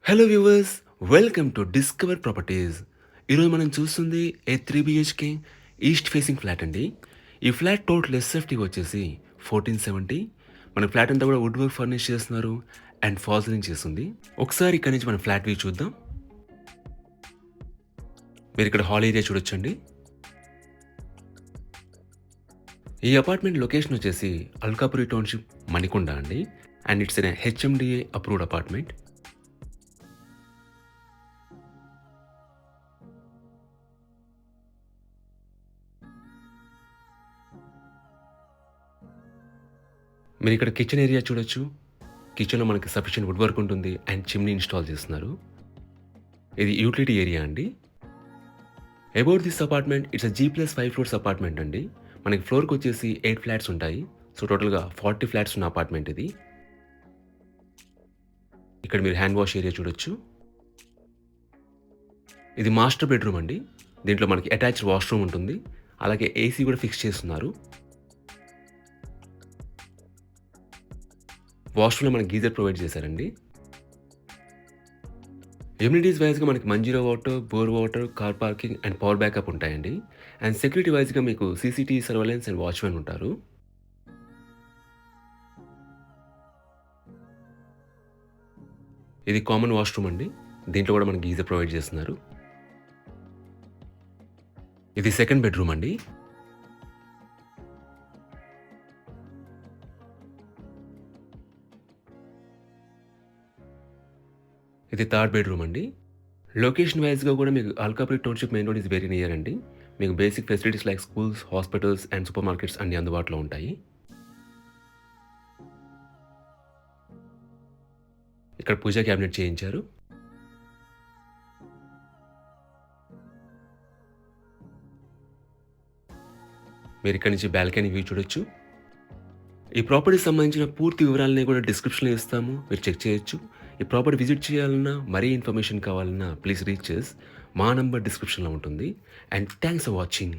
Hello viewers, welcome to discover properties. ఈరోజు మనం చూస్తుంది ఏ 3 బిహెచ్కే ఈస్ట్ ఫేసింగ్ ఫ్లాట్ అండి. ఈ ఫ్లాట్ టోటల్ ఎస్ఎఫ్టీ వచ్చేసి 1470. మన ఫ్లాట్ అంతా కూడా వుడ్ వర్క్ ఫర్నిష్ చేస్తున్నారు అండ్ ఫాల్సరింగ్ చేస్తుంది. ఒకసారి ఇక్కడ నుంచి మన ఫ్లాట్ వ్యూ చూద్దాం. మీరు ఇక్కడ హాల్ ఏరియా చూడొచ్చండి. ఈ అపార్ట్మెంట్ లొకేషన్ వచ్చేసి అల్కాపురి టౌన్షిప్, మణికొండ అండి. And it's an HMDA approved apartment. మీరు ఇక్కడ కిచెన్ ఏరియా చూడొచ్చు. కిచెన్‌లో మనకి సఫిషియెంట్ వుడ్ వర్క్ ఉంటుంది అండ్ చిమ్నీ ఇన్‌స్టాల్ చేస్తున్నారు. ఇది యూటిలిటీ ఏరియా అండి. About this apartment, it's G+5 floors apartment అండి. మనకి ఫ్లోర్‌కొచ్చేసి 8 ఫ్లాట్స్ ఉంటాయి. సో టోటల్‌గా 40 ఫ్లాట్స్ ఉన్న అపార్ట్మెంట్ ఇది. ఇక్కడ మీరు హ్యాండ్ వాష్ ఏరియా చూడొచ్చు. ఇది మాస్టర్ బెడ్‌రూమ్ అండి. దీంట్లో మనకి అటాచ్డ్ వాష్‌రూమ్ ఉంటుంది. అలాగే ఏసీ కూడా ఫిక్స్ చేసున్నారు. వాష్‌రూమ్‌లో మనకి గీజర్ ప్రొవైడ్ చేశారండి. ఎమ్యూనిటీస్ వైస్‌గా మనకి Manjira water, bore water, car parking and power backup ఉంటాయండి. అండ్ సెక్యూరిటీ వైస్‌గా మీకు సీసీటీవీ సర్వేలెన్స్ అండ్ వాచ్‌మెన్ ఉంటారు. ఇది కామన్ వాష్‌రూమ్ అండి. దీంట్లో కూడా మనకి గీజర్ ప్రొవైడ్ చేస్తున్నారు. ఇది సెకండ్ బెడ్‌రూమ్ అండి. ఇది థర్డ్ బెడ్‌రూమ్ అండి. లొకేషన్ వైస్‌గా కూడా మీకు Alkapuri township main road is very near అండి. మీకు basic facilities like schools, hospitals and super markets అన్నీ అందుబాటులో ఉంటాయి. ఇక్కడ పూజా క్యాబినెట్ చేయించారు. మీరు ఇక్కడ నుంచి బాల్కనీ వ్యూ చూడొచ్చు. ఈ ప్రాపర్టీకి సంబంధించిన పూర్తి వివరాలన్నీ కూడా డిస్క్రిప్షన్‌లో ఇస్తాము. మీరు చెక్ చేయొచ్చు. ఈ ప్రాపర్టీ విజిట్ చేయాలన్నా, మరీ ఇన్ఫర్మేషన్ కావాలన్నా ప్లీజ్ రీచ్ అస్. మా నంబర్ డిస్క్రిప్షన్‌లో ఉంటుంది. And thanks for watching.